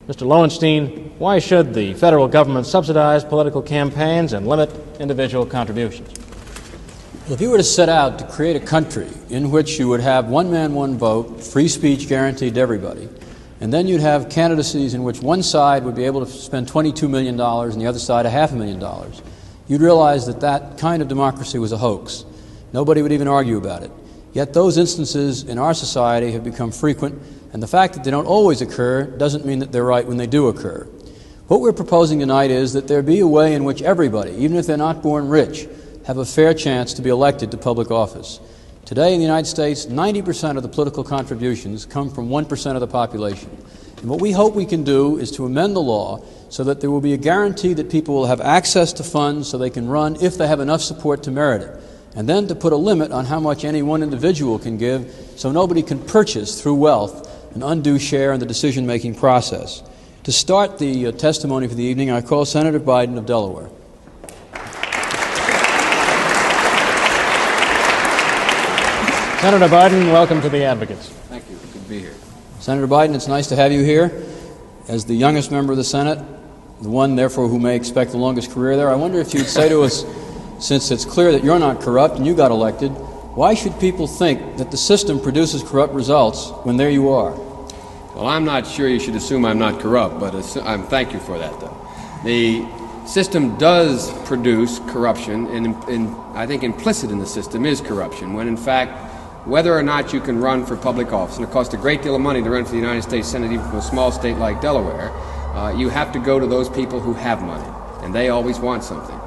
Mr. Lowenstein, why should the federal government subsidize political campaigns and limit individual contributions? Well, if you were to set out to create a country in which you would have one man, one vote, free speech guaranteed to everybody, and then you'd have candidacies in which one side would be able to spend $22 million and the other side $500,000, you'd realize that that kind of democracy was a hoax. Nobody would even argue about it. Yet those instances in our society have become frequent, and the fact that they don't always occur doesn't mean that they're right when they do occur. What we're proposing tonight is that there be a way in which everybody, even if they're not born rich, have a fair chance to be elected to public office. Today in the United States, 90% of the political contributions come from 1% of the population. And what we hope we can do is to amend the law so that there will be a guarantee that people will have access to funds so they can run if they have enough support to merit it. And then to put a limit on how much any one individual can give so nobody can purchase through wealth an undue share in the decision-making process. To start the testimony for the evening, I call Senator Biden of Delaware. Senator Biden, welcome to the Advocates. Thank you. Good to be here. Senator Biden, it's nice to have you here. As the youngest member of the Senate, the one, therefore, who may expect the longest career there, I wonder if you'd say to us, since it's clear that you're not corrupt and you got elected, why should people think that the system produces corrupt results when there you are? Well, I'm not sure you should assume I'm not corrupt, but thank you for that, though. The system does produce corruption, and I think implicit in the system is corruption, when in fact, whether or not you can run for public office, and it costs a great deal of money to run for the United States Senate, even from a small state like Delaware, you have to go to those people who have money, and they always want something.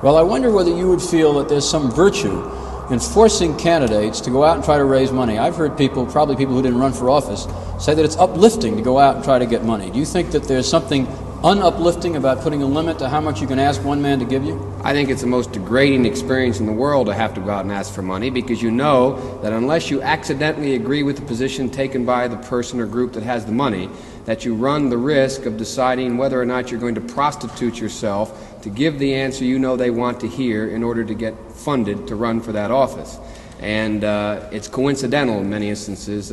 Well, I wonder whether you would feel that there's some virtue in forcing candidates to go out and try to raise money. I've heard people, probably people who didn't run for office, say that it's uplifting to go out and try to get money. Do you think that there's something unuplifting about putting a limit to how much you can ask one man to give you? I think it's the most degrading experience in the world to have to go out and ask for money, because you know that unless you accidentally agree with the position taken by the person or group that has the money, that you run the risk of deciding whether or not you're going to prostitute yourself to give the answer you know they want to hear in order to get funded to run for that office. And it's coincidental in many instances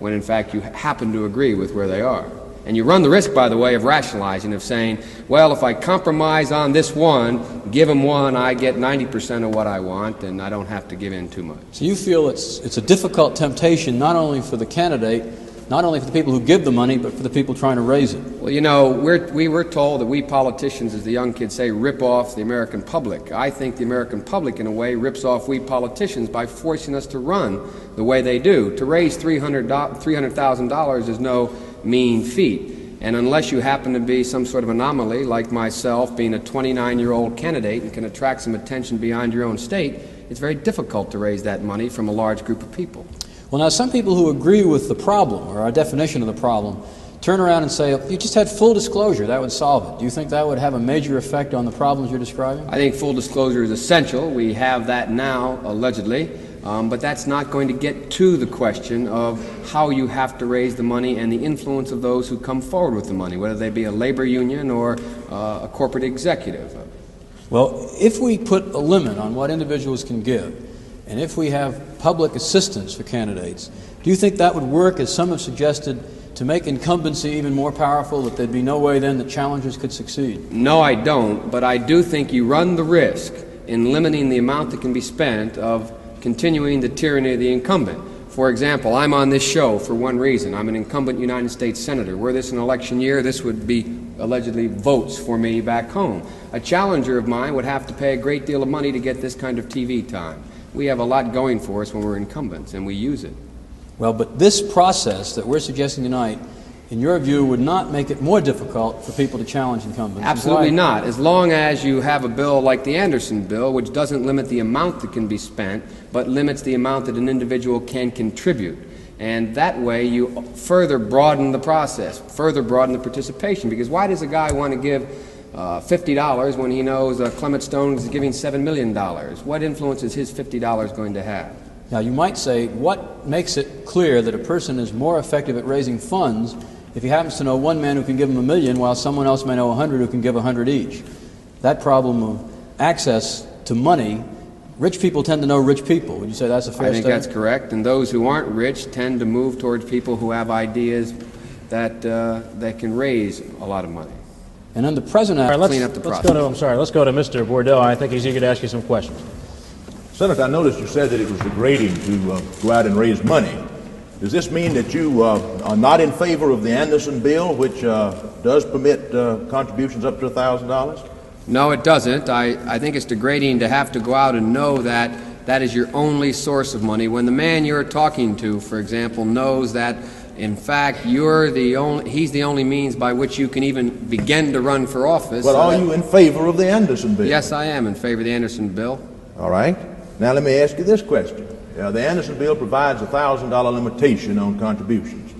when in fact you happen to agree with where they are. And you run the risk, by the way, of rationalizing, of saying, well, if I compromise on this one, give them one, I get 90% of what I want, and I don't have to give in too much. So you feel it's a difficult temptation not only for the candidate, not only for the people who give the money, but for the people trying to raise it. Well, you know, we were told that we politicians, as the young kids say, rip off the American public. I think the American public, in a way, rips off we politicians by forcing us to run the way they do. To raise $300,000 is no mean feat. And unless you happen to be some sort of anomaly, like myself, being a 29-year-old candidate and can attract some attention beyond your own state, it's very difficult to raise that money from a large group of people. Well, now, some people who agree with the problem, or our definition of the problem, turn around and say, if you just had full disclosure, that would solve it. Do you think that would have a major effect on the problems you're describing? I think full disclosure is essential. We have that now, allegedly. But that's not going to get to the question of how you have to raise the money and the influence of those who come forward with the money, whether they be a labor union or a corporate executive. Well, if we put a limit on what individuals can give, and if we have public assistance for candidates, do you think that would work, as some have suggested, to make incumbency even more powerful, that there'd be no way then that challengers could succeed? No, I don't, but I do think you run the risk in limiting the amount that can be spent of continuing the tyranny of the incumbent. For example, I'm on this show for one reason. I'm an incumbent United States Senator. Were this an election year, this would be allegedly votes for me back home. A challenger of mine would have to pay a great deal of money to get this kind of TV time. We have a lot going for us when we're incumbents, and we use it. Well, but this process that we're suggesting tonight, in your view, would not make it more difficult for people to challenge incumbents? Absolutely not. As long as you have a bill like the Anderson bill, which doesn't limit the amount that can be spent, but limits the amount that an individual can contribute. And that way you further broaden the process, further broaden the participation. Because why does a guy want to give $50 when he knows Clement Stone is giving $7 million? What influence is his $50 going to have? Now, you might say, what makes it clear that a person is more effective at raising funds if he happens to know one man who can give him $1 million while someone else may know 100 who can give 100 each? That problem of access to money, rich people tend to know rich people. Would you say that's a fair statement? I think that's correct. And those who aren't rich tend to move towards people who have ideas that can raise a lot of money. And in the present All right, Clean up the process. let's go to Mr. Bordeaux. I think he's eager to ask you some questions. Senator, I noticed you said that it was degrading to go out and raise money. Does this mean that you are not in favor of the Anderson bill, which does permit contributions up to $1,000? No, it doesn't. I think it's degrading to have to go out and know that that is your only source of money. When the man you're talking to, for example, knows that, in fact, he's the only means by which you can even begin to run for office. But are you in favor of the Anderson bill? Yes, I am in favor of the Anderson bill. All right. Now let me ask you this question. The Anderson bill provides a $1,000 limitation on contributions.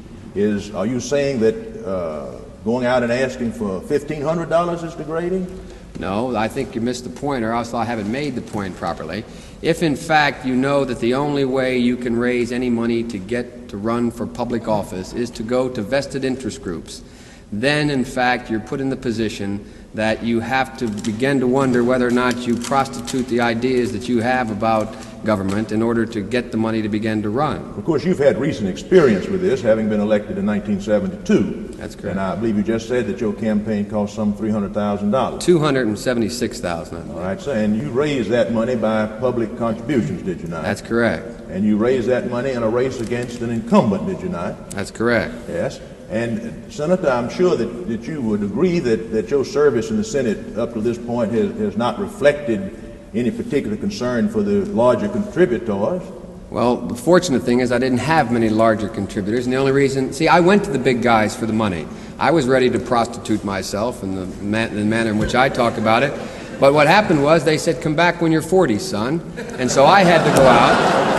Are you saying that going out and asking for $1,500 is degrading? No, I think you missed the point, or else I haven't made the point properly. If, in fact, you know that the only way you can raise any money to get to run for public office is to go to vested interest groups, then, in fact, you're put in the position that you have to begin to wonder whether or not you prostitute the ideas that you have about government in order to get the money to begin to run. Of course, you've had recent experience with this, having been elected in 1972. That's correct. And I believe you just said that your campaign cost some $300,000. $276,000. All right, so, and you raised that money by public contributions, did you not? That's correct. And you raised that money in a race against an incumbent, did you not? That's correct. Yes. And, Senator, I'm sure that you would agree that your service in the Senate up to this point has not reflected any particular concern for the larger contributors. Well, the fortunate thing is I didn't have many larger contributors, and the only reason... See, I went to the big guys for the money. I was ready to prostitute myself in the manner in which I talked about it. But what happened was they said, come back when you're 40, son. And so I had to go out...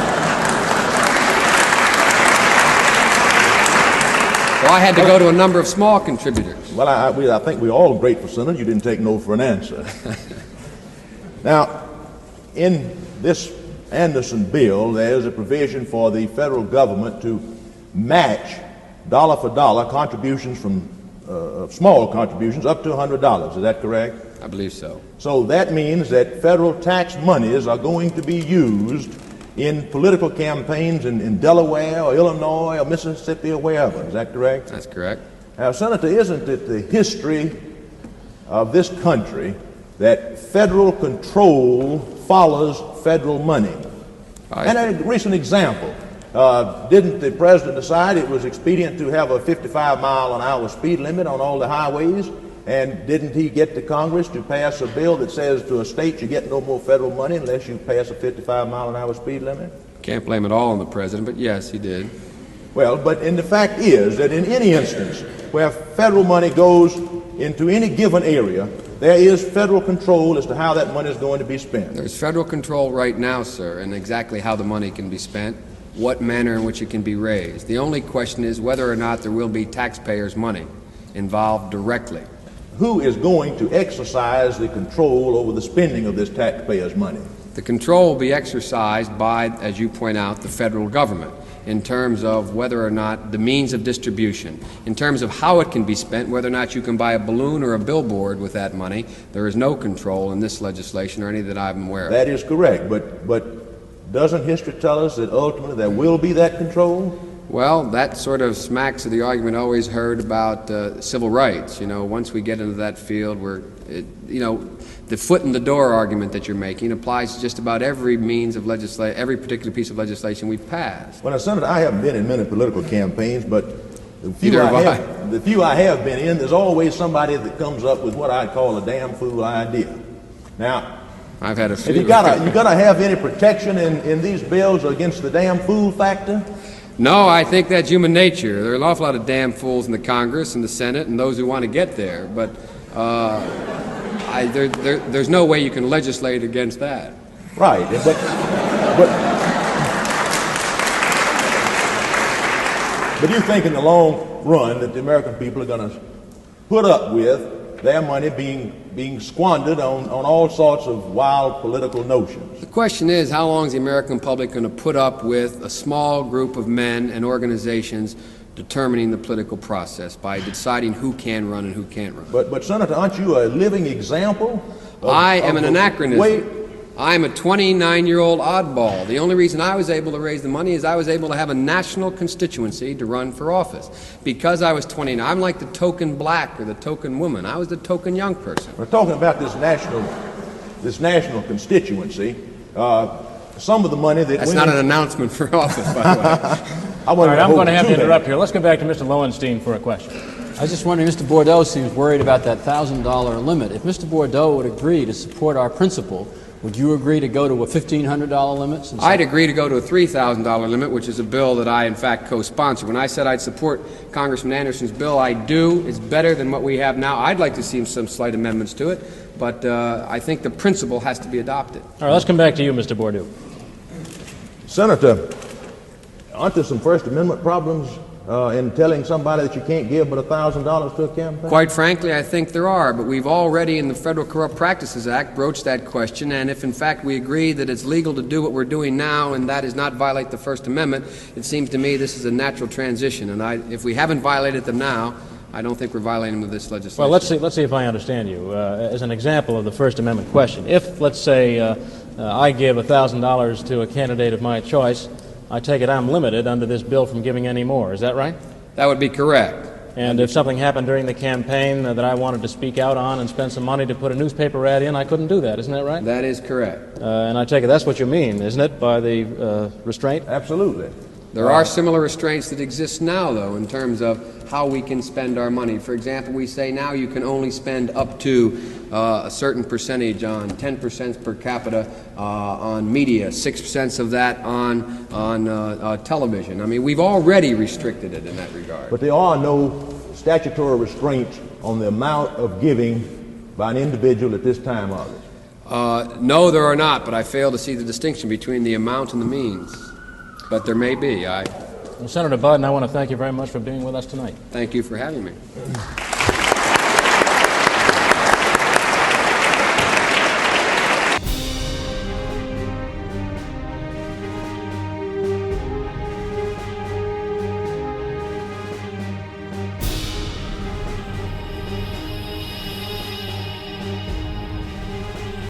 So I had to go to a number of small contributors. Well, I think we're all grateful, Senator. You didn't take no for an answer. Now, in this Anderson bill, there's a provision for the federal government to match dollar for dollar contributions from small contributions up to $100. Is that correct? I believe so. So that means that federal tax monies are going to be used in political campaigns in Delaware or Illinois or Mississippi or wherever. Is that correct? That's correct. Now, Senator, isn't it the history of this country that federal control follows federal money? And a recent example, didn't the president decide it was expedient to have a 55-mile-an-hour speed limit on all the highways? And didn't he get the Congress to pass a bill that says to a state you get no more federal money unless you pass a 55-mile-an-hour speed limit? Can't blame it all on the president, but yes, he did. Well, but the fact is that in any instance where federal money goes into any given area, there is federal control as to how that money is going to be spent. There's federal control right now, sir, and exactly how the money can be spent, what manner in which it can be raised. The only question is whether or not there will be taxpayers' money involved directly. Who is going to exercise the control over the spending of this taxpayers' money? The control will be exercised by, as you point out, the federal government in terms of whether or not the means of distribution, in terms of how it can be spent, whether or not you can buy a balloon or a billboard with that money. There is no control in this legislation or any that I'm aware of. That is correct, but doesn't history tell us that ultimately there will be that control? Well, that sort of smacks of the argument I always heard about civil rights. You know, once we get into that field, the foot in the door argument that you're making applies to just about every means of every particular piece of legislation we've passed. Well, now, Senator, I haven't been in many political campaigns, but the few I have been in, there's always somebody that comes up with what I call a damn fool idea. Now, I've had a few. You gotta have any protection in these bills against the damn fool factor? No, I think that's human nature. There are an awful lot of damn fools in the Congress and the Senate and those who want to get there, but there's no way you can legislate against that. Right, but you think in the long run that the American people are going to put up with their money being squandered on all sorts of wild political notions? The question is, how long is the American public going to put up with a small group of men and organizations determining the political process by deciding who can run and who can't run? But Senator, aren't you a living example? I am an anachronism. I'm a 29-year-old oddball. The only reason I was able to raise the money is I was able to have a national constituency to run for office. Because I was 29, I'm like the token black or the token woman. I was the token young person. We're talking about this national constituency. Some of the money that That's not an announcement for office, by the way. All right, I'm going to have to interrupt here. Let's go back to Mr. Lowenstein for a question. I was just wondering, Mr. Bordeaux seems worried about that $1,000 limit. If Mr. Bordeaux would agree to support our principle, would you agree to go to a $1,500 limit? I'd agree to go to a $3,000 limit, which is a bill that I, in fact, co-sponsor. When I said I'd support Congressman Anderson's bill, I do. It's better than what we have now. I'd like to see some slight amendments to it, but I think the principle has to be adopted. All right, let's come back to you, Mr. Bordeaux. Senator, aren't there some First Amendment problems in telling somebody that you can't give but $1,000 to a campaign? Quite frankly, I think there are, but we've already in the Federal Corrupt Practices Act broached that question, and if in fact we agree that it's legal to do what we're doing now and that does not violate the First Amendment, it seems to me this is a natural transition, and if we haven't violated them now, I don't think we're violating them with this legislation. Well, let's see if I understand you. As an example of the First Amendment question, if, let's say, I give $1,000 to a candidate of my choice, I take it I'm limited under this bill from giving any more. Is that right? That would be correct. And if something happened during the campaign that I wanted to speak out on and spend some money to put a newspaper ad in, I couldn't do that. Isn't that right? That is correct. And I take it that's what you mean, isn't it, by the restraint? Absolutely. There are similar restraints that exist now, though, in terms of how we can spend our money. For example, we say now you can only spend up to a certain percentage on 10% per capita on media, 6% of that on television. I mean, we've already restricted it in that regard. But there are no statutory restraints on the amount of giving by an individual at this time, are there? No, there are not, but I fail to see the distinction between the amount and the means. But there may be. Well, Senator Biden, I want to thank you very much for being with us tonight. Thank you for having me.